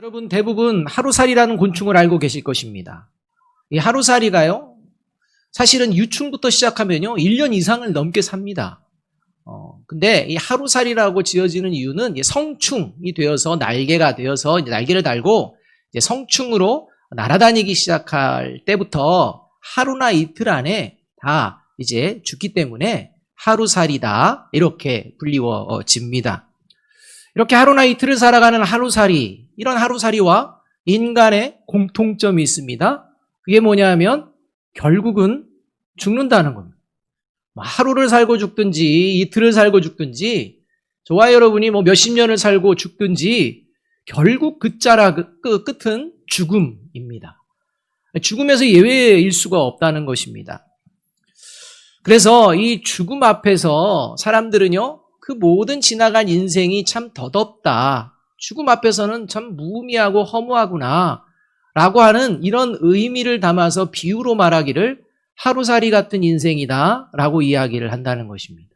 여러분 대부분 하루살이라는 곤충을 알고 계실 것입니다. 이 하루살이가요, 사실은 유충부터 시작하면요, 1년 이상을 넘게 삽니다. 근데 이 하루살이라고 지어지는 이유는 성충이 되어서 날개가 되어서 이제 날개를 달고 이제 성충으로 날아다니기 시작할 때부터 하루나 이틀 안에 다 이제 죽기 때문에 하루살이다, 이렇게 불리워집니다. 이렇게 하루나 이틀을 살아가는 하루살이, 이런 하루살이와 인간의 공통점이 있습니다. 그게 뭐냐면 결국은 죽는다는 겁니다. 하루를 살고 죽든지 이틀을 살고 죽든지, 저와 여러분이 몇십 년을 살고 죽든지 결국 끝은 죽음입니다. 죽음에서 예외일 수가 없다는 것입니다. 그래서 이 죽음 앞에서 사람들은요, 그 모든 지나간 인생이 참 덧없다, 죽음 앞에서는 참 무의미하고 허무하구나 라고 하는 이런 의미를 담아서 비유로 말하기를 하루살이 같은 인생이다 라고 이야기를 한다는 것입니다.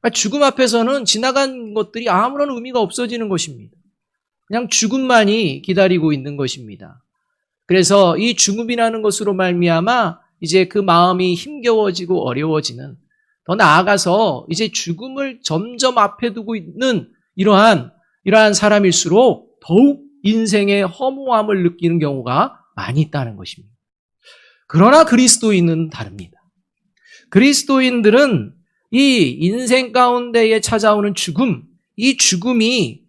그러니까 죽음 앞에서는 지나간 것들이 아무런 의미가 없어지는 것입니다. 그냥 죽음만이 기다리고 있는 것입니다. 그래서 이 죽음이라는 것으로 말미암아 이제 그 마음이 힘겨워지고 어려워지는, 더 나아가서 이제 죽음을 점점 앞에 두고 있는 이러한 사람일수록 더욱 인생의 허무함을 느끼는 경우가 많이 있다는 것입니다. 그러나 그리스도인은 다릅니다. 그리스도인들은 이 인생 가운데에 찾아오는 죽음, 이 죽음이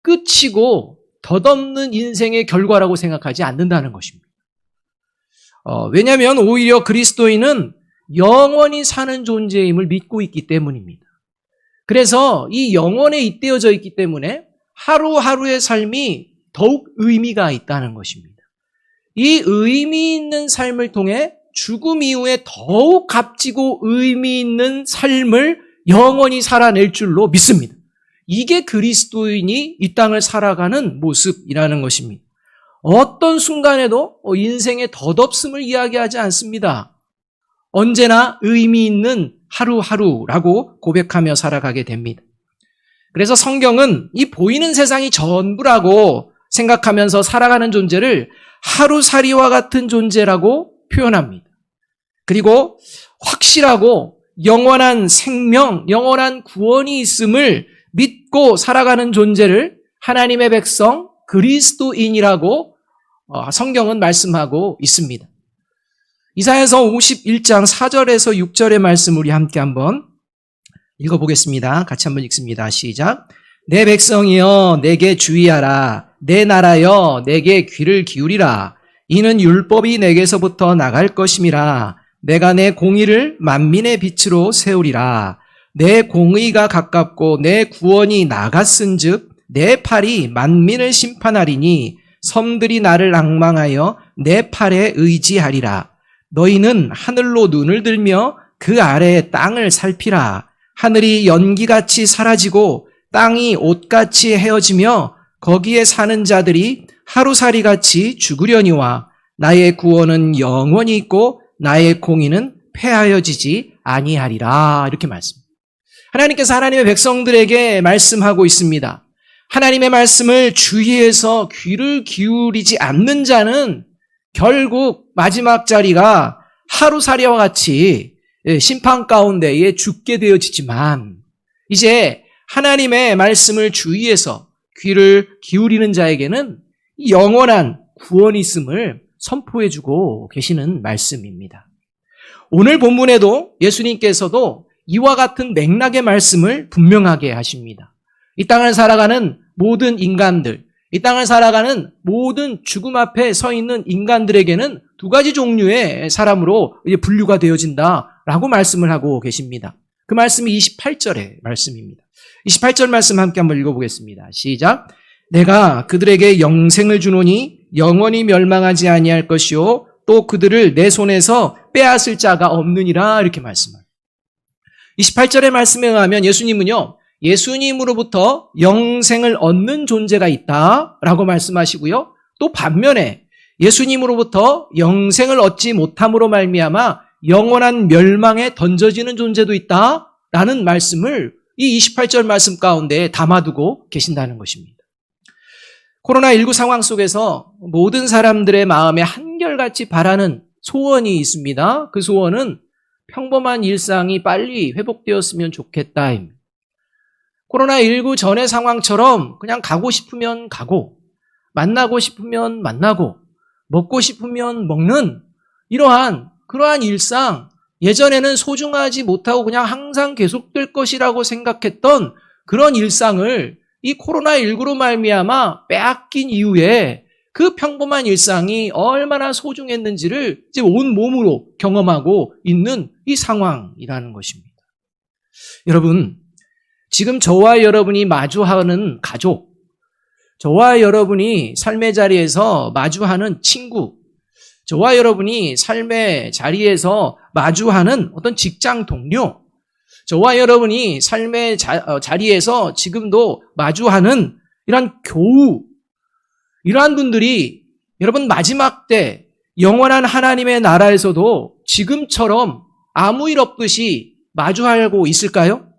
끝이고 덧없는 인생의 결과라고 생각하지 않는다는 것입니다. 왜냐하면 오히려 그리스도인은 영원히 사는 존재임을 믿고 있기 때문입니다. 그래서 이 영원에 잇대어져 있기 때문에 하루하루의 삶이 더욱 의미가 있다는 것입니다. 이 의미 있는 삶을 통해 죽음 이후에 더욱 값지고 의미 있는 삶을 영원히 살아낼 줄로 믿습니다. 이게 그리스도인이 이 땅을 살아가는 모습이라는 것입니다. 어떤 순간에도 인생의 덧없음을 이야기하지 않습니다. 언제나 의미 있는 하루하루라고 고백하며 살아가게 됩니다. 그래서 성경은 이 보이는 세상이 전부라고 생각하면서 살아가는 존재를 하루살이와 같은 존재라고 표현합니다. 그리고 확실하고 영원한 생명, 영원한 구원이 있음을 믿고 살아가는 존재를 하나님의 백성, 그리스도인이라고 성경은 말씀하고 있습니다. 이사야서 51장 4절에서 6절의 말씀 우리 함께 한번 읽어보겠습니다. 같이 한번 읽습니다. 시작. 내 백성이여 내게 주의하라. 내 나라여 내게 귀를 기울이라. 이는 율법이 내게서부터 나갈 것임이라. 내가 내 공의를 만민의 빛으로 세우리라. 내 공의가 가깝고 내 구원이 나갔은즉 내 팔이 만민을 심판하리니 섬들이 나를 앙망하여 내 팔에 의지하리라. 너희는 하늘로 눈을 들며 그 아래의 땅을 살피라. 하늘이 연기같이 사라지고 땅이 옷같이 헤어지며 거기에 사는 자들이 하루살이같이 죽으려니와 나의 구원은 영원히 있고 나의 공의는 폐하여지지 아니하리라. 이렇게 말씀합니다. 하나님께서 하나님의 백성들에게 말씀하고 있습니다. 하나님의 말씀을 주의해서 귀를 기울이지 않는 자는 결국 마지막 자리가 하루살이와 같이 심판 가운데에 죽게 되어지지만, 이제 하나님의 말씀을 주의해서 귀를 기울이는 자에게는 영원한 구원이 있음을 선포해주고 계시는 말씀입니다. 오늘 본문에도 예수님께서도 이와 같은 맥락의 말씀을 분명하게 하십니다. 이 땅을 살아가는 모든 인간들, 이 땅을 살아가는 모든 죽음 앞에 서 있는 인간들에게는 두 가지 종류의 사람으로 분류가 되어진다라고 말씀을 하고 계십니다. 그 말씀이 28절의 말씀입니다. 28절 말씀 함께 한번 읽어보겠습니다. 시작. 내가 그들에게 영생을 주노니 영원히 멸망하지 아니할 것이요 또 그들을 내 손에서 빼앗을 자가 없느니라. 이렇게 말씀합니다. 28절의 말씀에 의하면 예수님은요, 예수님으로부터 영생을 얻는 존재가 있다라고 말씀하시고요, 또 반면에 예수님으로부터 영생을 얻지 못함으로 말미암아 영원한 멸망에 던져지는 존재도 있다라는 말씀을 이 28절 말씀 가운데 담아두고 계신다는 것입니다. 코로나19 상황 속에서 모든 사람들의 마음에 한결같이 바라는 소원이 있습니다. 그 소원은 평범한 일상이 빨리 회복되었으면 좋겠다입니다. 코로나19 전의 상황처럼 그냥 가고 싶으면 가고, 만나고 싶으면 만나고, 먹고 싶으면 먹는 그러한 일상, 예전에는 소중하지 못하고 그냥 항상 계속될 것이라고 생각했던 그런 일상을 이 코로나19로 말미암아 빼앗긴 이후에 그 평범한 일상이 얼마나 소중했는지를 이제 온몸으로 경험하고 있는 이 상황이라는 것입니다. 여러분, 지금 저와 여러분이 마주하는 가족, 저와 여러분이 삶의 자리에서 마주하는 친구, 저와 여러분이 삶의 자리에서 마주하는 어떤 직장 동료, 저와 여러분이 삶의 자리에서 지금도 마주하는 이러한 교우, 이러한 분들이 여러분 마지막 때 영원한 하나님의 나라에서도 지금처럼 아무 일 없듯이 마주하고 있을까요?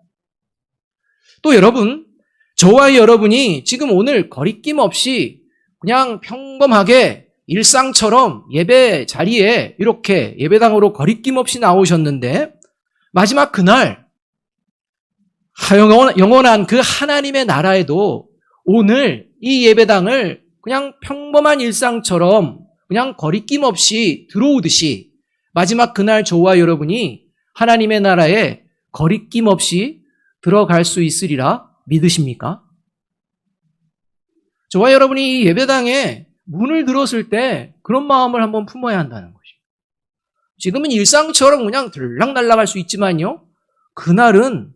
또 여러분, 저와 여러분이 지금 오늘 거리낌 없이 그냥 평범하게 일상처럼 예배 자리에 이렇게 예배당으로 거리낌 없이 나오셨는데 마지막 그날 영원한 그 하나님의 나라에도 오늘 이 예배당을 그냥 평범한 일상처럼 그냥 거리낌 없이 들어오듯이 마지막 그날 저와 여러분이 하나님의 나라에 거리낌 없이 들어갈 수 있으리라 믿으십니까? 저와 여러분이 이 예배당에 문을 들었을 때 그런 마음을 한번 품어야 한다는 것입니다. 지금은 일상처럼 그냥 들락날락할 수 있지만요, 그날은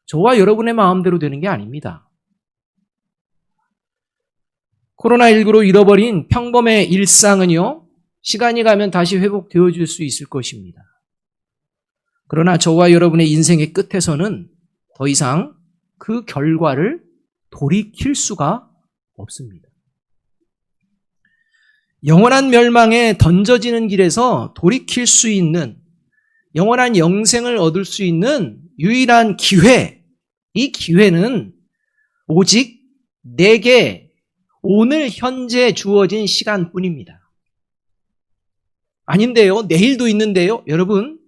저와 여러분의 마음대로 되는 게 아닙니다. 코로나19로 잃어버린 평범의 일상은요, 시간이 가면 다시 회복되어질 수 있을 것입니다. 그러나 저와 여러분의 인생의 끝에서는 더 이상 그 결과를 돌이킬 수가 없습니다. 영원한 멸망에 던져지는 길에서 돌이킬 수 있는, 영원한 영생을 얻을 수 있는 유일한 기회, 이 기회는 오직 내게 오늘 현재 주어진 시간뿐입니다. 아닌데요, 내일도 있는데요. 여러분,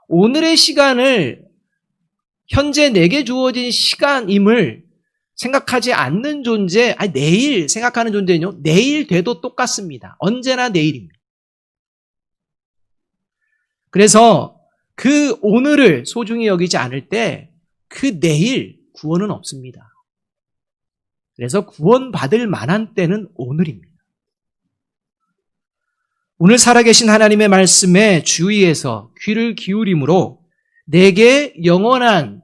오늘의 시간을 현재 내게 주어진 시간임을 생각하지 않는 존재, 내일 생각하는 존재는요, 내일 돼도 똑같습니다. 언제나 내일입니다. 그래서 그 오늘을 소중히 여기지 않을 때 그 내일 구원은 없습니다. 그래서 구원받을 만한 때는 오늘입니다. 오늘 살아계신 하나님의 말씀에 주의해서 귀를 기울임으로 내게 영원한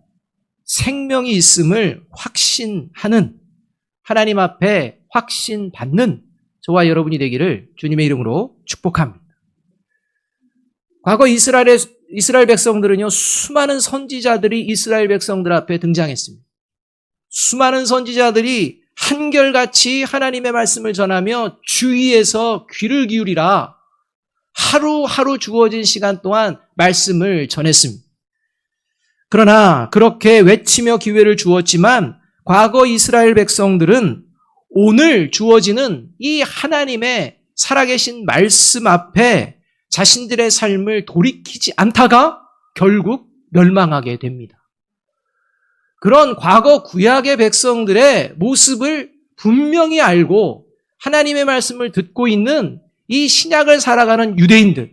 생명이 있음을 확신하는, 하나님 앞에 확신받는 저와 여러분이 되기를 주님의 이름으로 축복합니다. 과거 이스라엘 백성들은요, 수많은 선지자들이 이스라엘 백성들 앞에 등장했습니다. 수많은 선지자들이 한결같이 하나님의 말씀을 전하며 주위에서 귀를 기울이라 하루하루 주어진 시간 동안 말씀을 전했습니다. 그러나 그렇게 외치며 기회를 주었지만 과거 이스라엘 백성들은 오늘 주어지는 이 하나님의 살아계신 말씀 앞에 자신들의 삶을 돌이키지 않다가 결국 멸망하게 됩니다. 그런 과거 구약의 백성들의 모습을 분명히 알고 하나님의 말씀을 듣고 있는 이 신약을 살아가는 유대인들,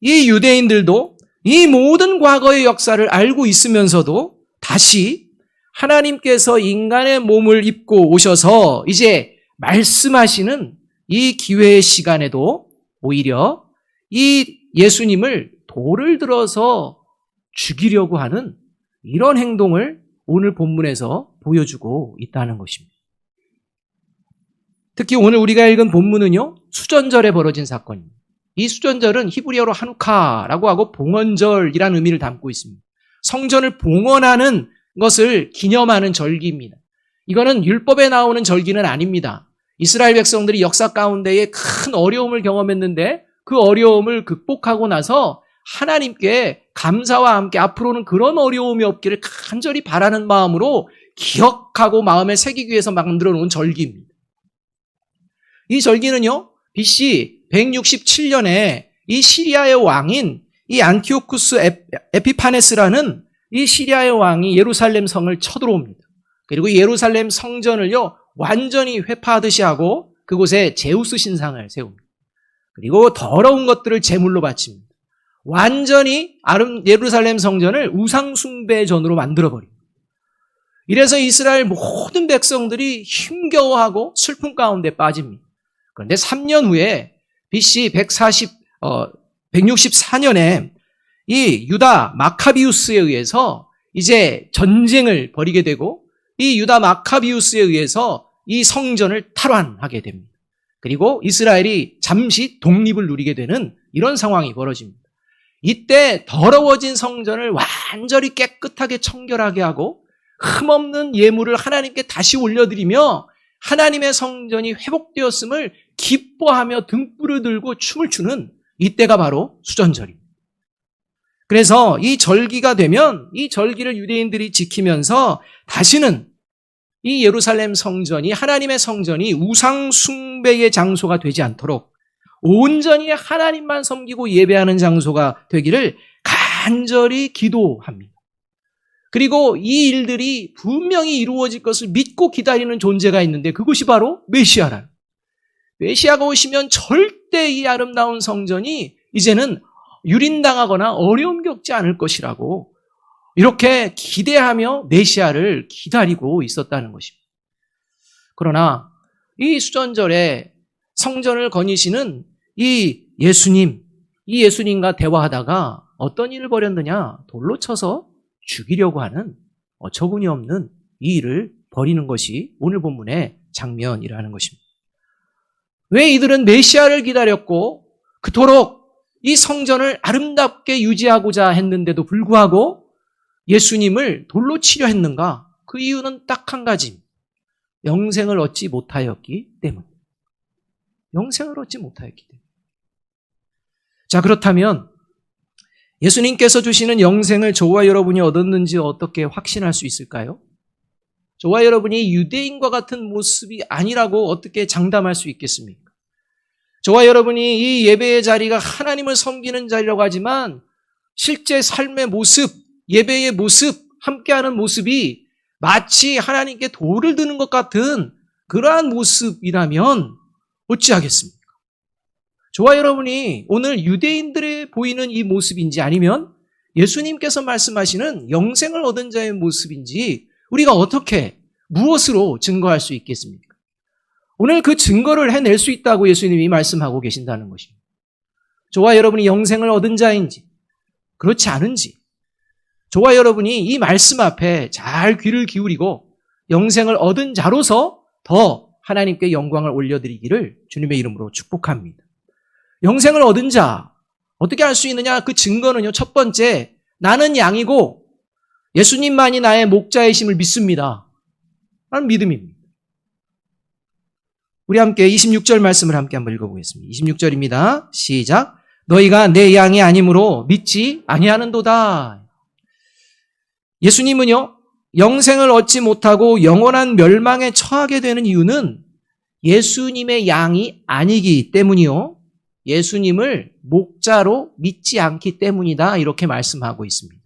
이 유대인들도 이 모든 과거의 역사를 알고 있으면서도 다시 하나님께서 인간의 몸을 입고 오셔서 이제 말씀하시는 이 기회의 시간에도 오히려 이 예수님을 돌을 들어서 죽이려고 하는 이런 행동을 오늘 본문에서 보여주고 있다는 것입니다. 특히 오늘 우리가 읽은 본문은요, 수전절에 벌어진 사건입니다. 이 수전절은 히브리어로 하누카라고 하고 봉헌절이라는 의미를 담고 있습니다. 성전을 봉헌하는 것을 기념하는 절기입니다. 이거는 율법에 나오는 절기는 아닙니다. 이스라엘 백성들이 역사 가운데에 큰 어려움을 경험했는데 그 어려움을 극복하고 나서 하나님께 감사와 함께 앞으로는 그런 어려움이 없기를 간절히 바라는 마음으로 기억하고 마음에 새기기 위해서 만들어 놓은 절기입니다. 이 절기는요, BC 167년에 이 시리아의 왕인 이 안티오쿠스 에피파네스라는 이 시리아의 왕이 예루살렘 성을 쳐들어옵니다. 그리고 예루살렘 성전을요, 완전히 회파하듯이 하고 그곳에 제우스 신상을 세웁니다. 그리고 더러운 것들을 제물로 바칩니다. 완전히 예루살렘 성전을 우상숭배 전으로 만들어버립니다. 이래서 이스라엘 모든 백성들이 힘겨워하고 슬픔 가운데 빠집니다. 그런데 3년 후에 BC 164년에 이 유다 마카비우스에 의해서 이제 전쟁을 벌이게 되고 이 유다 마카비우스에 의해서 이 성전을 탈환하게 됩니다. 그리고 이스라엘이 잠시 독립을 누리게 되는 이런 상황이 벌어집니다. 이때 더러워진 성전을 완전히 깨끗하게 청결하게 하고 흠없는 예물을 하나님께 다시 올려드리며 하나님의 성전이 회복되었음을 기뻐하며 등불을 들고 춤을 추는 이때가 바로 수전절입니다. 그래서 이 절기가 되면 이 절기를 유대인들이 지키면서 다시는 이 예루살렘 성전이, 하나님의 성전이 우상 숭배의 장소가 되지 않도록 온전히 하나님만 섬기고 예배하는 장소가 되기를 간절히 기도합니다. 그리고 이 일들이 분명히 이루어질 것을 믿고 기다리는 존재가 있는데 그것이 바로 메시아라는. 메시아가 오시면 절대 이 아름다운 성전이 이제는 유린당하거나 어려움 겪지 않을 것이라고 이렇게 기대하며 메시아를 기다리고 있었다는 것입니다. 그러나 이 수전절에 성전을 거니시는 이 예수님과 대화하다가 어떤 일을 벌였느냐? 돌로 쳐서 죽이려고 하는 어처구니 없는 이 일을 벌이는 것이 오늘 본문의 장면이라는 것입니다. 왜 이들은 메시아를 기다렸고 그토록 이 성전을 아름답게 유지하고자 했는데도 불구하고 예수님을 돌로 치려 했는가? 그 이유는 딱 한 가지입니다. 영생을 얻지 못하였기 때문입니다. 영생을 얻지 못하였기 때문에. 자, 그렇다면 예수님께서 주시는 영생을 저와 여러분이 얻었는지 어떻게 확신할 수 있을까요? 저와 여러분이 유대인과 같은 모습이 아니라고 어떻게 장담할 수 있겠습니까? 저와 여러분이 이 예배의 자리가 하나님을 섬기는 자리라고 하지만 실제 삶의 모습, 예배의 모습, 함께하는 모습이 마치 하나님께 돌을 드는 것 같은 그러한 모습이라면 어찌하겠습니까? 저와 여러분이 오늘 유대인들의 보이는 이 모습인지 아니면 예수님께서 말씀하시는 영생을 얻은 자의 모습인지 우리가 어떻게, 무엇으로 증거할 수 있겠습니까? 오늘 그 증거를 해낼 수 있다고 예수님이 말씀하고 계신다는 것입니다. 저와 여러분이 영생을 얻은 자인지 그렇지 않은지 저와 여러분이 이 말씀 앞에 잘 귀를 기울이고 영생을 얻은 자로서 더 하나님께 영광을 올려드리기를 주님의 이름으로 축복합니다. 영생을 얻은 자, 어떻게 알 수 있느냐? 그 증거는요, 첫 번째, 나는 양이고 예수님만이 나의 목자이심을 믿습니다. 라는 믿음입니다. 우리 함께 26절 말씀을 함께 한번 읽어보겠습니다. 26절입니다. 시작. 너희가 내 양이 아니므로 믿지 아니하는도다. 예수님은요, 영생을 얻지 못하고 영원한 멸망에 처하게 되는 이유는 예수님의 양이 아니기 때문이요. 예수님을 목자로 믿지 않기 때문이다. 이렇게 말씀하고 있습니다.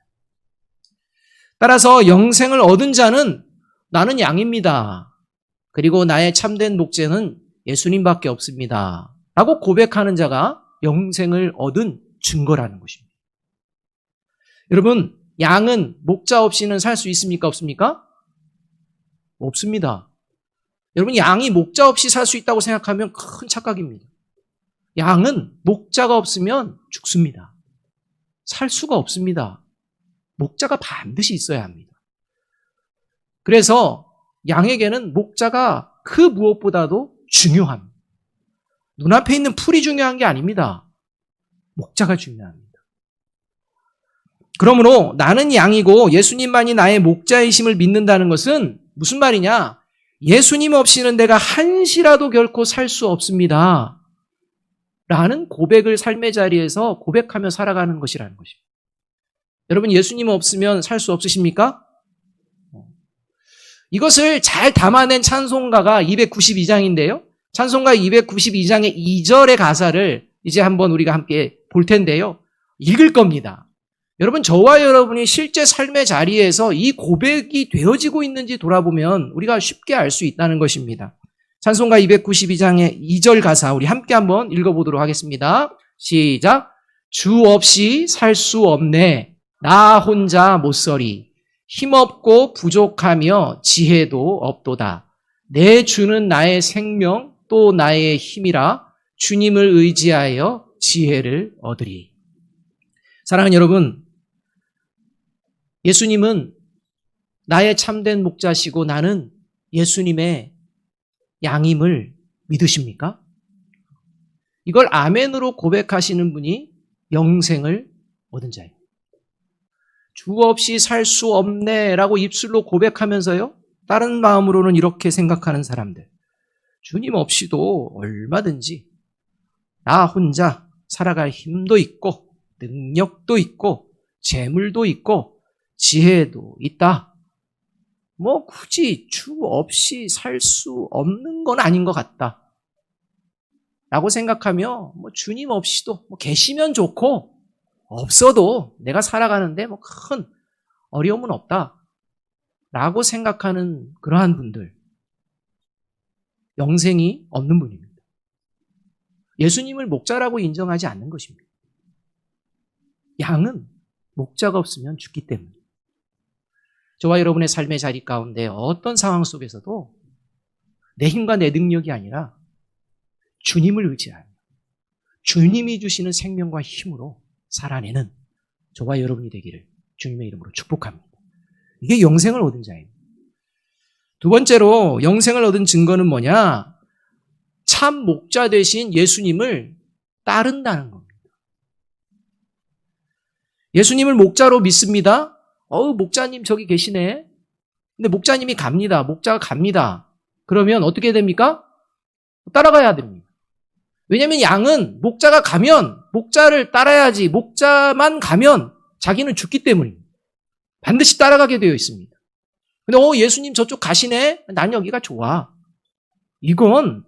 따라서 영생을 얻은 자는 나는 양입니다. 그리고 나의 참된 목자는 예수님밖에 없습니다. 라고 고백하는 자가 영생을 얻은 증거라는 것입니다. 여러분, 양은 목자 없이는 살 수 있습니까? 없습니까? 없습니다. 여러분, 양이 목자 없이 살 수 있다고 생각하면 큰 착각입니다. 양은 목자가 없으면 죽습니다. 살 수가 없습니다. 목자가 반드시 있어야 합니다. 그래서 양에게는 목자가 그 무엇보다도 중요합니다. 눈앞에 있는 풀이 중요한 게 아닙니다. 목자가 중요합니다. 그러므로 나는 양이고 예수님만이 나의 목자이심을 믿는다는 것은 무슨 말이냐? 예수님 없이는 내가 한시라도 결코 살 수 없습니다. 라는 고백을 삶의 자리에서 고백하며 살아가는 것이라는 것입니다. 여러분, 예수님 없으면 살 수 없으십니까? 이것을 잘 담아낸 찬송가가 292장인데요. 찬송가 292장의 2절의 가사를 이제 한번 우리가 함께 볼 텐데요. 읽을 겁니다. 여러분, 저와 여러분이 실제 삶의 자리에서 이 고백이 되어지고 있는지 돌아보면 우리가 쉽게 알 수 있다는 것입니다. 찬송가 292장의 2절 가사 우리 함께 한번 읽어보도록 하겠습니다. 시작. 주 없이 살 수 없네. 나 혼자 못서리. 힘없고 부족하며 지혜도 없도다. 내 주는 나의 생명 또 나의 힘이라. 주님을 의지하여 지혜를 얻으리. 사랑하는 여러분, 예수님은 나의 참된 목자시고 나는 예수님의 양임을 믿으십니까? 이걸 아멘으로 고백하시는 분이 영생을 얻은 자예요. 주 없이 살 수 없네 라고 입술로 고백하면서요, 다른 마음으로는 이렇게 생각하는 사람들. 주님 없이도 얼마든지 나 혼자 살아갈 힘도 있고 능력도 있고 재물도 있고 지혜도 있다. 뭐 굳이 주 없이 살 수 없는 건 아닌 것 같다 라고 생각하며 뭐 주님 없이도 뭐 계시면 좋고 없어도 내가 살아가는데 뭐 큰 어려움은 없다 라고 생각하는 그러한 분들, 영생이 없는 분입니다. 예수님을 목자라고 인정하지 않는 것입니다. 양은 목자가 없으면 죽기 때문에. 저와 여러분의 삶의 자리 가운데 어떤 상황 속에서도 내 힘과 내 능력이 아니라 주님을 의지하여 주님이 주시는 생명과 힘으로 살아내는 저와 여러분이 되기를 주님의 이름으로 축복합니다. 이게 영생을 얻은 자입니다. 두 번째로 영생을 얻은 증거는 뭐냐? 참 목자 되신 예수님을 따른다는 겁니다. 예수님을 목자로 믿습니다. 목자님 저기 계시네. 근데 목자님이 갑니다. 목자가 갑니다. 그러면 어떻게 됩니까? 따라가야 됩니다. 왜냐하면 양은 목자가 가면 목자를 따라야지, 목자만 가면 자기는 죽기 때문입니다. 반드시 따라가게 되어 있습니다. 근데 예수님 저쪽 가시네? 난 여기가 좋아. 이건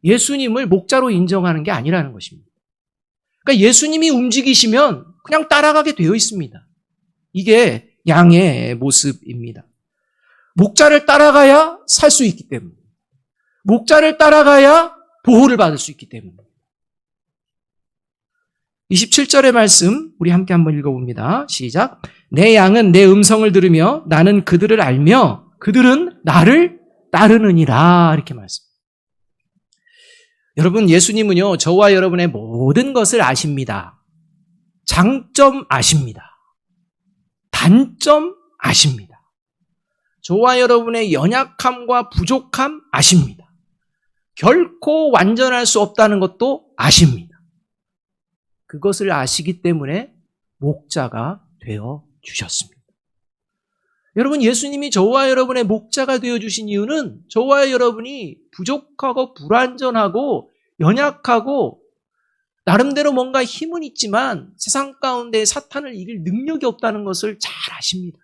예수님을 목자로 인정하는 게 아니라는 것입니다. 그러니까 예수님이 움직이시면 그냥 따라가게 되어 있습니다. 이게 양의 모습입니다. 목자를 따라가야 살 수 있기 때문에, 목자를 따라가야 보호를 받을 수 있기 때문에. 27절의 말씀 우리 함께 한번 읽어봅니다. 시작. 내 양은 내 음성을 들으며 나는 그들을 알며 그들은 나를 따르느니라. 이렇게 말씀. 여러분, 예수님은요, 저와 여러분의 모든 것을 아십니다. 장점 아십니다. 단점 아십니다. 저와 여러분의 연약함과 부족함 아십니다. 결코 완전할 수 없다는 것도 아십니다. 그것을 아시기 때문에 목자가 되어 주셨습니다. 여러분, 예수님이 저와 여러분의 목자가 되어 주신 이유는 저와 여러분이 부족하고 불완전하고 연약하고 나름대로 뭔가 힘은 있지만 세상 가운데 사탄을 이길 능력이 없다는 것을 잘 아십니다.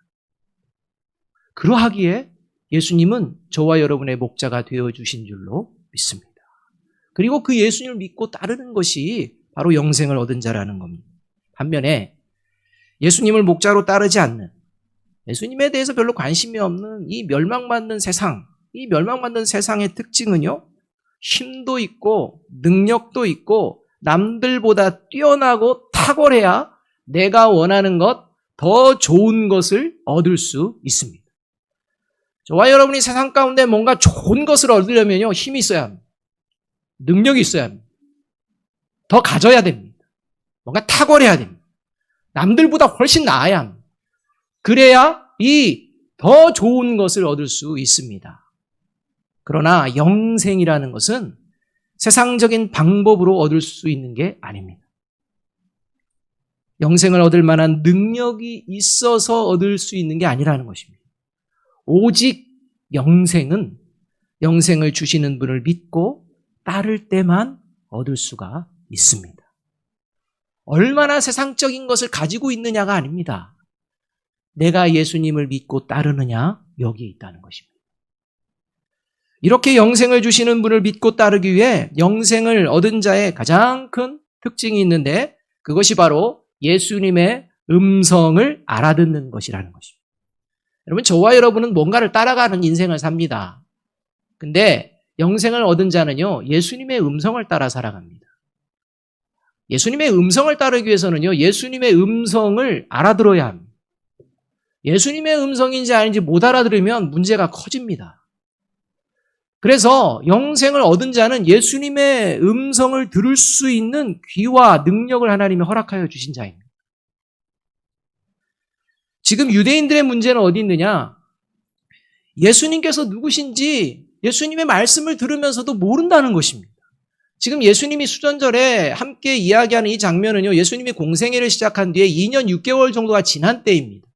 그러하기에 예수님은 저와 여러분의 목자가 되어 주신 줄로 믿습니다. 그리고 그 예수님을 믿고 따르는 것이 바로 영생을 얻은 자라는 겁니다. 반면에 예수님을 목자로 따르지 않는, 예수님에 대해서 별로 관심이 없는 이 멸망받는 세상, 이 멸망받는 세상의 특징은요, 힘도 있고 능력도 있고 남들보다 뛰어나고 탁월해야 내가 원하는 것, 더 좋은 것을 얻을 수 있습니다. 저와 여러분이 세상 가운데 뭔가 좋은 것을 얻으려면요, 힘이 있어야 합니다. 능력이 있어야 합니다. 더 가져야 됩니다. 뭔가 탁월해야 됩니다. 남들보다 훨씬 나아야 합니다. 그래야 이 더 좋은 것을 얻을 수 있습니다. 그러나 영생이라는 것은 세상적인 방법으로 얻을 수 있는 게 아닙니다. 영생을 얻을 만한 능력이 있어서 얻을 수 있는 게 아니라는 것입니다. 오직 영생은 영생을 주시는 분을 믿고 따를 때만 얻을 수가 있습니다. 얼마나 세상적인 것을 가지고 있느냐가 아닙니다. 내가 예수님을 믿고 따르느냐, 여기에 있다는 것입니다. 이렇게 영생을 주시는 분을 믿고 따르기 위해 영생을 얻은 자의 가장 큰 특징이 있는데 그것이 바로 예수님의 음성을 알아듣는 것이라는 것입니다. 여러분, 저와 여러분은 뭔가를 따라가는 인생을 삽니다. 근데 영생을 얻은 자는요, 예수님의 음성을 따라 살아갑니다. 예수님의 음성을 따르기 위해서는요, 예수님의 음성을 알아들어야 합니다. 예수님의 음성인지 아닌지 못 알아들으면 문제가 커집니다. 그래서 영생을 얻은 자는 예수님의 음성을 들을 수 있는 귀와 능력을 하나님이 허락하여 주신 자입니다. 지금 유대인들의 문제는 어디 있느냐? 예수님께서 누구신지 예수님의 말씀을 들으면서도 모른다는 것입니다. 지금 예수님이 수전절에 함께 이야기하는 이 장면은요, 예수님이 공생애를 시작한 뒤에 2년 6개월 정도가 지난 때입니다.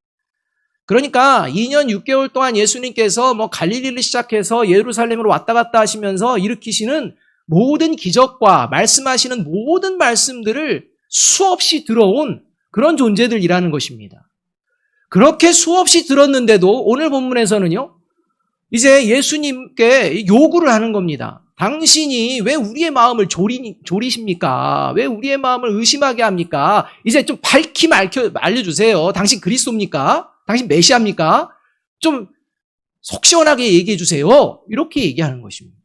그러니까 2년 6개월 동안 예수님께서 갈릴리를 시작해서 예루살렘으로 왔다 갔다 하시면서 일으키시는 모든 기적과 말씀하시는 모든 말씀들을 수없이 들어온 그런 존재들이라는 것입니다. 그렇게 수없이 들었는데도 오늘 본문에서는요, 이제 예수님께 요구를 하는 겁니다. 당신이 왜 우리의 마음을 조리십니까? 왜 우리의 마음을 의심하게 합니까? 이제 좀 밝히 알려주세요. 당신 그리스도입니까? 당신 메시아입니까? 좀 속 시원하게 얘기해 주세요. 이렇게 얘기하는 것입니다.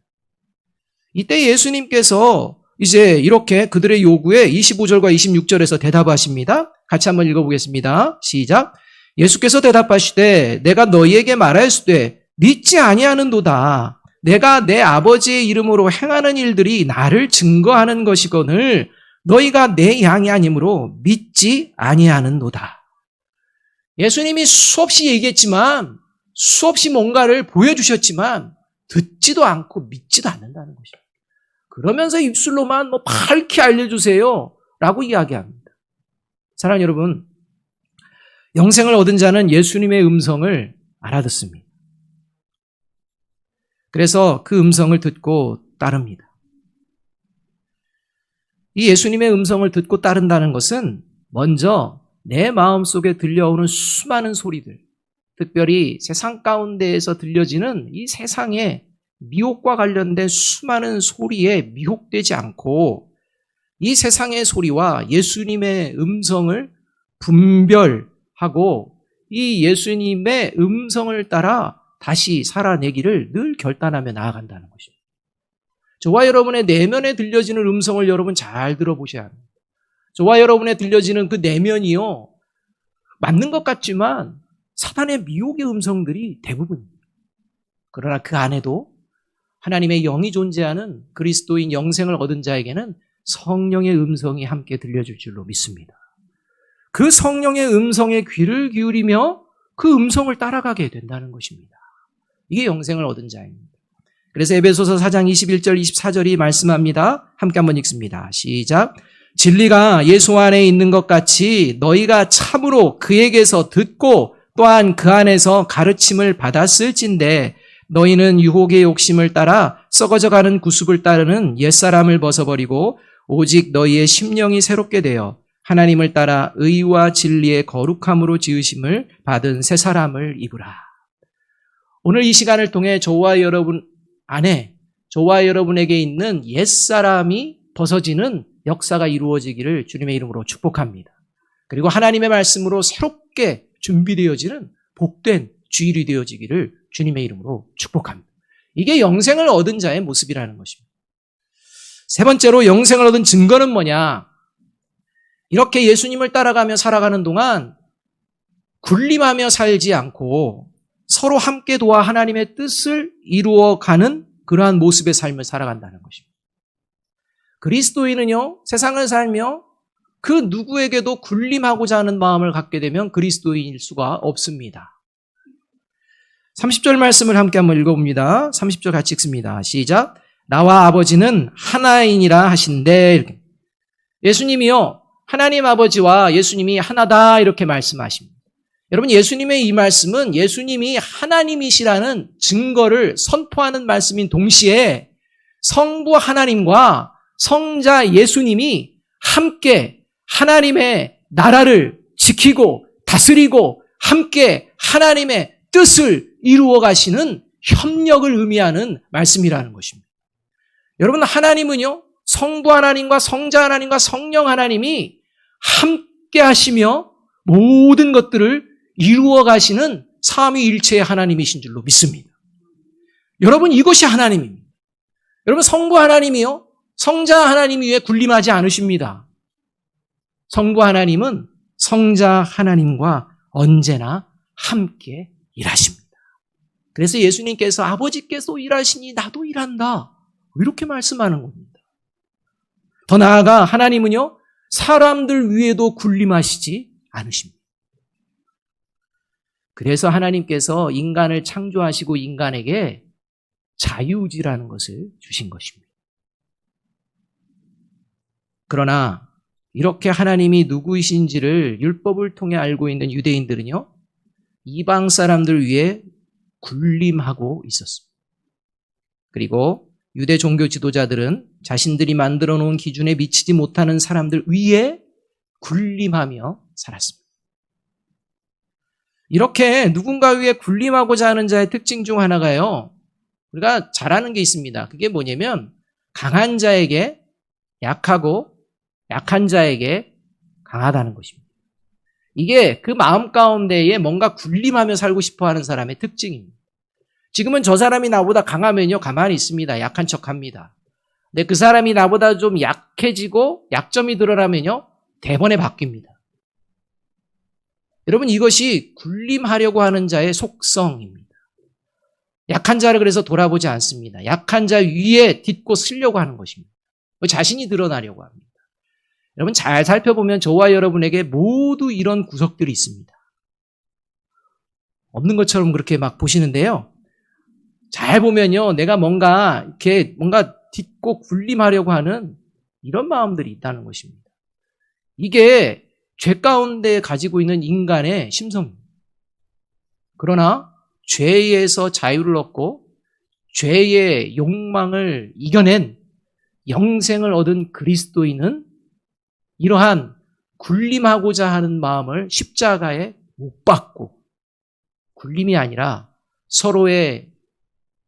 이때 예수님께서 이제 이렇게 그들의 요구에 25절과 26절에서 대답하십니다. 같이 한번 읽어보겠습니다. 시작. 예수께서 대답하시되 내가 너희에게 말하였으되 믿지 아니하는도다. 내가 내 아버지의 이름으로 행하는 일들이 나를 증거하는 것이거늘 너희가 내 양이 아니므로 믿지 아니하는도다. 예수님이 수없이 얘기했지만 수없이 뭔가를 보여주셨지만 듣지도 않고 믿지도 않는다는 것입니다. 그러면서 입술로만 밝히 알려주세요 라고 이야기합니다. 사랑하는 여러분, 영생을 얻은 자는 예수님의 음성을 알아듣습니다. 그래서 그 음성을 듣고 따릅니다. 이 예수님의 음성을 듣고 따른다는 것은 먼저 내 마음속에 들려오는 수많은 소리들, 특별히 세상 가운데에서 들려지는 이 세상의 미혹과 관련된 수많은 소리에 미혹되지 않고 이 세상의 소리와 예수님의 음성을 분별하고 이 예수님의 음성을 따라 다시 살아내기를 늘 결단하며 나아간다는 것입니다. 저와 여러분의 내면에 들려지는 음성을 여러분 잘 들어보셔야 합니다. 저와 여러분에 들려지는 그 내면이요, 맞는 것 같지만 사탄의 미혹의 음성들이 대부분입니다. 그러나 그 안에도 하나님의 영이 존재하는 그리스도인 영생을 얻은 자에게는 성령의 음성이 함께 들려줄 줄로 믿습니다. 그 성령의 음성에 귀를 기울이며 그 음성을 따라가게 된다는 것입니다. 이게 영생을 얻은 자입니다. 그래서 에베소서 4장 21절 24절이 말씀합니다. 함께 한번 읽습니다. 시작. 진리가 예수 안에 있는 것 같이 너희가 참으로 그에게서 듣고 또한 그 안에서 가르침을 받았을진데 너희는 유혹의 욕심을 따라 썩어져가는 구습을 따르는 옛사람을 벗어버리고 오직 너희의 심령이 새롭게 되어 하나님을 따라 의와 진리의 거룩함으로 지으심을 받은 새 사람을 입으라. 오늘 이 시간을 통해 저와 여러분 안에, 저와 여러분에게 있는 옛사람이 벗어지는 역사가 이루어지기를 주님의 이름으로 축복합니다. 그리고 하나님의 말씀으로 새롭게 준비되어지는 복된 주일이 되어지기를 주님의 이름으로 축복합니다. 이게 영생을 얻은 자의 모습이라는 것입니다. 세 번째로 영생을 얻은 증거는 뭐냐? 이렇게 예수님을 따라가며 살아가는 동안 군림하며 살지 않고 서로 함께 도와 하나님의 뜻을 이루어가는 그러한 모습의 삶을 살아간다는 것입니다. 그리스도인은요, 세상을 살며 그 누구에게도 군림하고자 하는 마음을 갖게 되면 그리스도인일 수가 없습니다. 30절 말씀을 함께 한번 읽어봅니다. 30절 같이 읽습니다. 시작. 나와 아버지는 하나이니라 하신대. 이렇게. 예수님이요, 하나님 아버지와 예수님이 하나다 이렇게 말씀하십니다. 여러분, 예수님의 이 말씀은 예수님이 하나님이시라는 증거를 선포하는 말씀인 동시에 성부 하나님과 성자 예수님이 함께 하나님의 나라를 지키고 다스리고 함께 하나님의 뜻을 이루어 가시는 협력을 의미하는 말씀이라는 것입니다. 여러분, 하나님은요, 성부 하나님과 성자 하나님과 성령 하나님이 함께 하시며 모든 것들을 이루어 가시는 삼위일체의 하나님이신 줄로 믿습니다. 여러분, 이것이 하나님입니다. 여러분, 성부 하나님이요, 성자 하나님 위에 군림하지 않으십니다. 성부 하나님은 성자 하나님과 언제나 함께 일하십니다. 그래서 예수님께서 아버지께서 일하시니 나도 일한다, 이렇게 말씀하는 겁니다. 더 나아가 하나님은요, 사람들 위에도 군림하시지 않으십니다. 그래서 하나님께서 인간을 창조하시고 인간에게 자유의지라는 것을 주신 것입니다. 그러나 이렇게 하나님이 누구이신지를 율법을 통해 알고 있는 유대인들은요, 이방 사람들 위에 군림하고 있었습니다. 그리고 유대 종교 지도자들은 자신들이 만들어 놓은 기준에 미치지 못하는 사람들 위에 군림하며 살았습니다. 이렇게 누군가 위에 군림하고자 하는 자의 특징 중 하나가요, 우리가 잘 아는 게 있습니다. 그게 뭐냐면 강한 자에게 약하고 약한 자에게 강하다는 것입니다. 이게 그 마음 가운데에 뭔가 군림하며 살고 싶어하는 사람의 특징입니다. 지금은 저 사람이 나보다 강하면요, 가만히 있습니다. 약한 척합니다. 근데 그 사람이 나보다 좀 약해지고 약점이 드러나면요, 대번에 바뀝니다. 여러분, 이것이 군림하려고 하는 자의 속성입니다. 약한 자를 그래서 돌아보지 않습니다. 약한 자 위에 딛고 쓰려고 하는 것입니다. 자신이 드러나려고 합니다. 여러분, 잘 살펴보면 저와 여러분에게 모두 이런 구석들이 있습니다. 없는 것처럼 그렇게 막 보시는데요, 잘 보면요, 내가 뭔가 딛고 군림하려고 하는 이런 마음들이 있다는 것입니다. 이게 죄 가운데 가지고 있는 인간의 심성입니다. 그러나 죄에서 자유를 얻고 죄의 욕망을 이겨낸 영생을 얻은 그리스도인은 이러한 군림하고자 하는 마음을 십자가에 못 박고, 군림이 아니라 서로의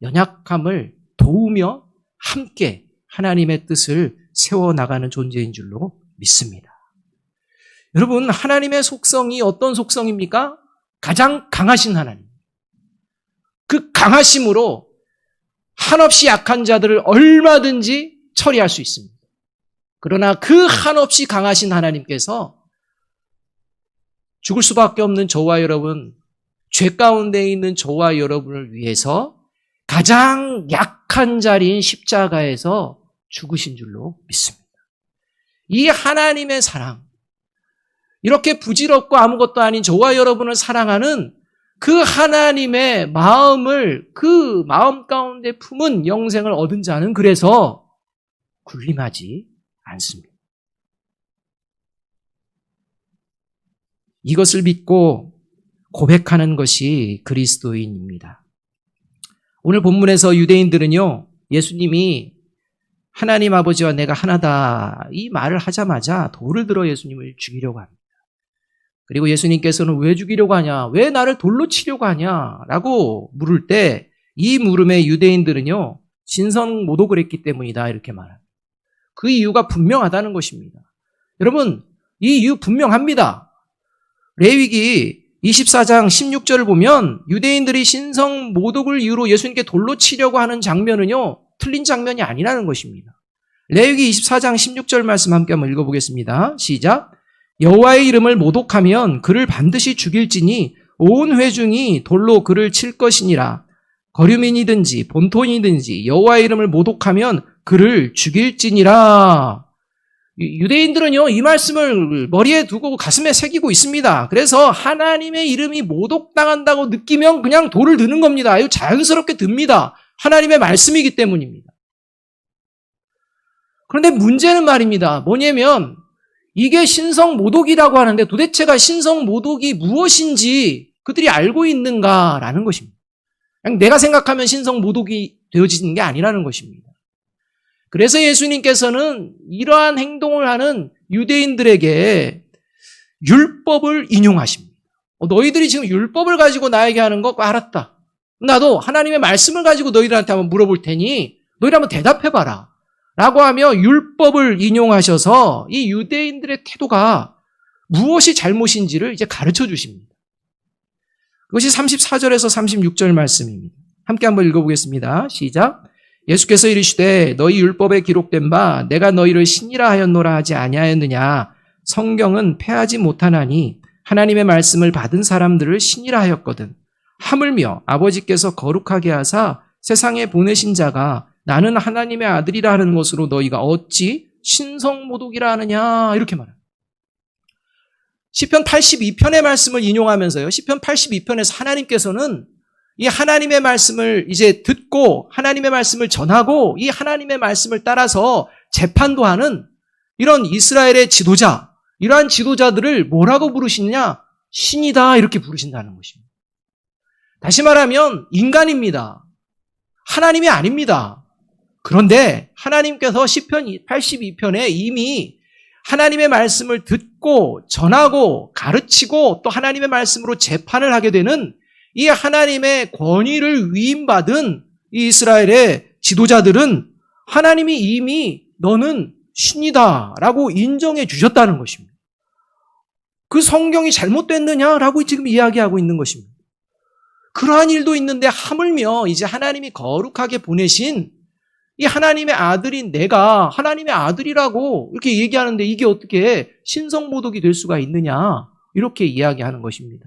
연약함을 도우며 함께 하나님의 뜻을 세워나가는 존재인 줄로 믿습니다. 여러분, 하나님의 속성이 어떤 속성입니까? 가장 강하신 하나님. 그 강하심으로 한없이 약한 자들을 얼마든지 처리할 수 있습니다. 그러나 그 한없이 강하신 하나님께서 죽을 수밖에 없는 저와 여러분, 죄 가운데 있는 저와 여러분을 위해서 가장 약한 자리인 십자가에서 죽으신 줄로 믿습니다. 이 하나님의 사랑, 이렇게 부질없고 아무것도 아닌 저와 여러분을 사랑하는 그 하나님의 마음을, 그 마음 가운데 품은 영생을 얻은 자는 그래서 군림하지 않습니다. 이것을 믿고 고백하는 것이 그리스도인입니다. 오늘 본문에서 유대인들은요, 예수님이 하나님 아버지와 내가 하나다, 이 말을 하자마자 돌을 들어 예수님을 죽이려고 합니다. 그리고 예수님께서는 왜 죽이려고 하냐, 왜 나를 돌로 치려고 하냐 라고 물을 때 이 물음에 유대인들은요, 신성모독을 했기 때문이다, 이렇게 말합니다. 그 이유가 분명하다는 것입니다. 여러분, 이 이유 분명합니다. 레위기 24장 16절을 보면 유대인들이 신성모독을 이유로 예수님께 돌로 치려고 하는 장면은요, 틀린 장면이 아니라는 것입니다. 레위기 24장 16절 말씀 함께 한번 읽어보겠습니다. 시작. 여호와의 이름을 모독하면 그를 반드시 죽일지니 온 회중이 돌로 그를 칠 것이니라. 거류민이든지 본토인이든지 여호와의 이름을 모독하면 그를 죽일지니라. 유대인들은요, 이 말씀을 머리에 두고 가슴에 새기고 있습니다. 그래서 하나님의 이름이 모독당한다고 느끼면 그냥 돌을 드는 겁니다. 이거 자연스럽게 듭니다. 하나님의 말씀이기 때문입니다. 그런데 문제는 말입니다. 뭐냐면 이게 신성모독이라고 하는데 도대체가 신성모독이 무엇인지 그들이 알고 있는가라는 것입니다. 그냥 내가 생각하면 신성모독이 되어지는 게 아니라는 것입니다. 그래서 예수님께서는 이러한 행동을 하는 유대인들에게 율법을 인용하십니다. 너희들이 지금 율법을 가지고 나에게 하는 거 알았다. 나도 하나님의 말씀을 가지고 너희들한테 한번 물어볼 테니 너희들 한번 대답해봐라 라고 하며 율법을 인용하셔서 이 유대인들의 태도가 무엇이 잘못인지를 이제 가르쳐 주십니다. 그것이 34절에서 36절 말씀입니다. 함께 한번 읽어보겠습니다. 시작. 예수께서 이르시되 너희 율법에 기록된 바 내가 너희를 신이라 하였노라 하지 아니하였느냐. 성경은 패하지 못하나니 하나님의 말씀을 받은 사람들을 신이라 하였거든. 하물며 아버지께서 거룩하게 하사 세상에 보내신 자가 나는 하나님의 아들이라 하는 것으로 너희가 어찌 신성모독이라 하느냐. 이렇게 말합니다. 시편 82편의 말씀을 인용하면서요. 시편 82편에서 하나님께서는 이 하나님의 말씀을 이제 듣고 하나님의 말씀을 전하고 이 하나님의 말씀을 따라서 재판도 하는 이런 이스라엘의 지도자, 이러한 지도자들을 뭐라고 부르시느냐? 신이다 이렇게 부르신다는 것입니다. 다시 말하면 인간입니다. 하나님이 아닙니다. 그런데 하나님께서 시편 82편에 이미 하나님의 말씀을 듣고 전하고 가르치고 또 하나님의 말씀으로 재판을 하게 되는 이 하나님의 권위를 위임받은 이 이스라엘의 지도자들은 하나님이 이미 너는 신이다라고 인정해 주셨다는 것입니다. 그 성경이 잘못됐느냐라고 지금 이야기하고 있는 것입니다. 그러한 일도 있는데 하물며 이제 하나님이 거룩하게 보내신 이 하나님의 아들인 내가 하나님의 아들이라고 이렇게 얘기하는데 이게 어떻게 신성모독이 될 수가 있느냐 이렇게 이야기하는 것입니다.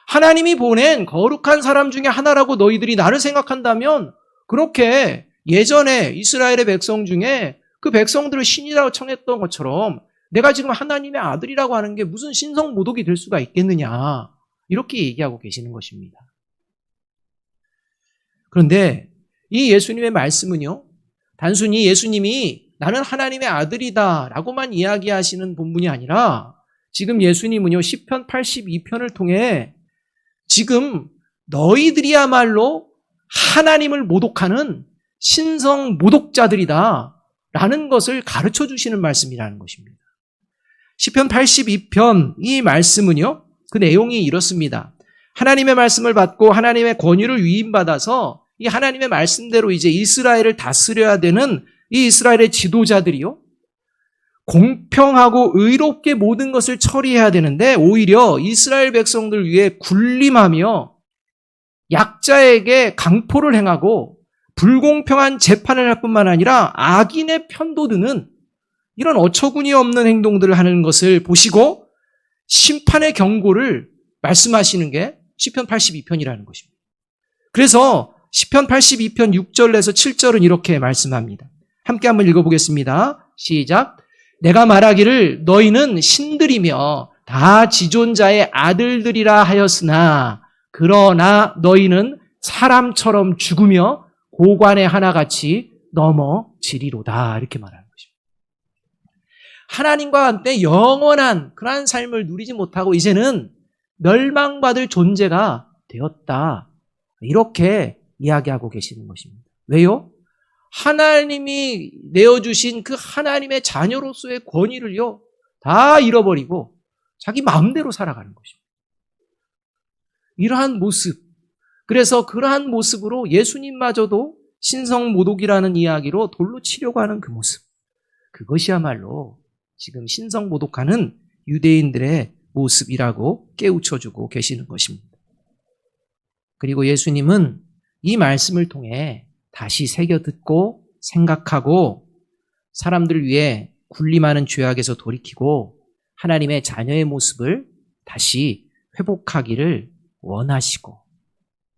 하나님이 보낸 거룩한 사람 중에 하나라고 너희들이 나를 생각한다면 그렇게 예전에 이스라엘의 백성 중에 그 백성들을 신이라고 청했던 것처럼 내가 지금 하나님의 아들이라고 하는 게 무슨 신성모독이 될 수가 있겠느냐 이렇게 얘기하고 계시는 것입니다. 그런데 이 예수님의 말씀은요, 단순히 예수님이 나는 하나님의 아들이다 라고만 이야기하시는 본문이 아니라 지금 예수님은요, 시편 82편을 통해 지금 너희들이야말로 하나님을 모독하는 신성 모독자들이다 라는 것을 가르쳐 주시는 말씀이라는 것입니다. 시편 82편 이 말씀은요, 그 내용이 이렇습니다. 하나님의 말씀을 받고 하나님의 권위를 위임받아서 이 하나님의 말씀대로 이제 이스라엘을 다스려야 되는 이 이스라엘의 지도자들이요, 공평하고 의롭게 모든 것을 처리해야 되는데 오히려 이스라엘 백성들 위해 군림하며 약자에게 강포를 행하고 불공평한 재판을 할 뿐만 아니라 악인의 편도 드는 이런 어처구니 없는 행동들을 하는 것을 보시고 심판의 경고를 말씀하시는 게 시편 82편이라는 것입니다. 그래서 시편 82편 6절에서 7절은 이렇게 말씀합니다. 함께 한번 읽어보겠습니다. 시작. 내가 말하기를 너희는 신들이며 다 지존자의 아들들이라 하였으나 그러나 너희는 사람처럼 죽으며 고관의 하나같이 넘어지리로다. 이렇게 말하는 것입니다. 하나님과 함께 영원한 그러한 삶을 누리지 못하고 이제는 멸망받을 존재가 되었다. 이렇게 이야기하고 계시는 것입니다. 왜요? 하나님이 내어주신 그 하나님의 자녀로서의 권위를요, 다 잃어버리고 자기 마음대로 살아가는 것입니다. 이러한 모습, 그래서 그러한 모습으로 예수님마저도 신성모독이라는 이야기로 돌로 치려고 하는 그 모습, 그것이야말로 지금 신성모독하는 유대인들의 모습이라고 깨우쳐주고 계시는 것입니다. 그리고 예수님은 이 말씀을 통해 다시 새겨 듣고 생각하고 사람들을 위해 군림하는 죄악에서 돌이키고 하나님의 자녀의 모습을 다시 회복하기를 원하시고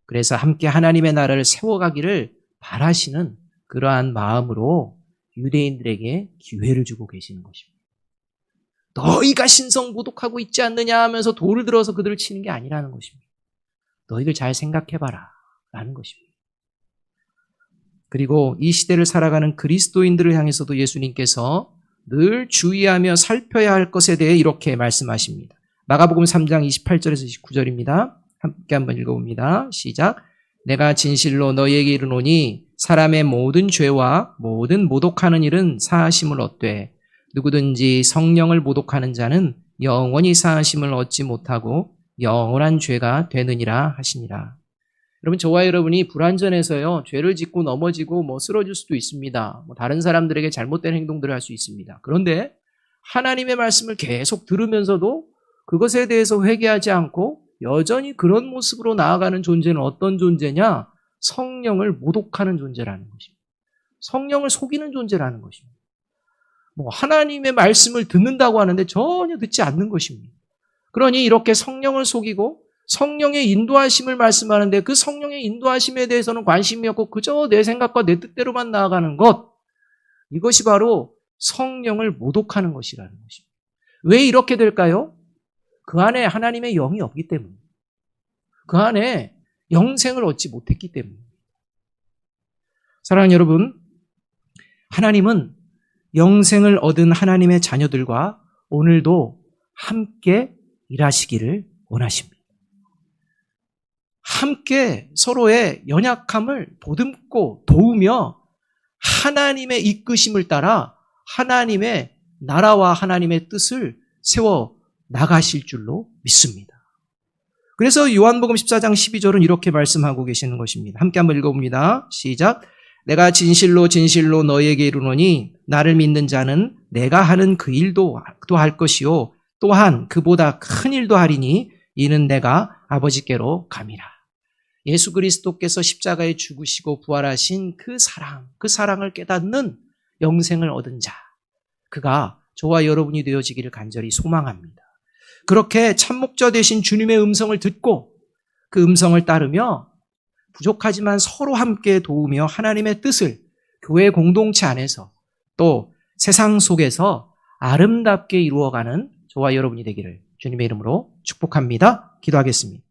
그래서 함께 하나님의 나라를 세워가기를 바라시는 그러한 마음으로 유대인들에게 기회를 주고 계시는 것입니다. 너희가 신성모독하고 있지 않느냐 하면서 돌을 들어서 그들을 치는 게 아니라는 것입니다. 너희들 잘 생각해봐라 라는 것입니다. 그리고 이 시대를 살아가는 그리스도인들을 향해서도 예수님께서 늘 주의하며 살펴야 할 것에 대해 이렇게 말씀하십니다. 마가복음 3장 28절에서 29절입니다. 함께 한번 읽어봅니다. 시작. 내가 진실로 너희에게 이르노니 사람의 모든 죄와 모든 모독하는 일은 사하심을 얻되 누구든지 성령을 모독하는 자는 영원히 사하심을 얻지 못하고 영원한 죄가 되느니라 하시니라. 여러분, 저와 여러분이 불완전해서요, 죄를 짓고 넘어지고 쓰러질 수도 있습니다. 다른 사람들에게 잘못된 행동들을 할 수 있습니다. 그런데 하나님의 말씀을 계속 들으면서도 그것에 대해서 회개하지 않고 여전히 그런 모습으로 나아가는 존재는 어떤 존재냐? 성령을 모독하는 존재라는 것입니다. 성령을 속이는 존재라는 것입니다. 하나님의 말씀을 듣는다고 하는데 전혀 듣지 않는 것입니다. 그러니 이렇게 성령을 속이고 성령의 인도하심을 말씀하는데 그 성령의 인도하심에 대해서는 관심이 없고 그저 내 생각과 내 뜻대로만 나아가는 것, 이것이 바로 성령을 모독하는 것이라는 것입니다. 왜 이렇게 될까요? 그 안에 하나님의 영이 없기 때문입니다. 그 안에 영생을 얻지 못했기 때문입니다. 사랑하는 여러분, 하나님은 영생을 얻은 하나님의 자녀들과 오늘도 함께 일하시기를 원하십니다. 함께 서로의 연약함을 보듬고 도우며 하나님의 이끄심을 따라 하나님의 나라와 하나님의 뜻을 세워 나가실 줄로 믿습니다. 그래서 요한복음 14장 12절은 이렇게 말씀하고 계시는 것입니다. 함께 한번 읽어봅니다. 시작. 내가 진실로 진실로 너희에게 이르노니 나를 믿는 자는 내가 하는 그 일도 또 할 것이요 또한 그보다 큰 일도 하리니 이는 내가 아버지께로 감이라. 예수 그리스도께서 십자가에 죽으시고 부활하신 그 사랑을 깨닫는 영생을 얻은 자, 그가 저와 여러분이 되어지기를 간절히 소망합니다. 그렇게 참목자 되신 주님의 음성을 듣고 그 음성을 따르며 부족하지만 서로 함께 도우며 하나님의 뜻을 교회 공동체 안에서 또 세상 속에서 아름답게 이루어가는 저와 여러분이 되기를 주님의 이름으로 축복합니다. 기도하겠습니다.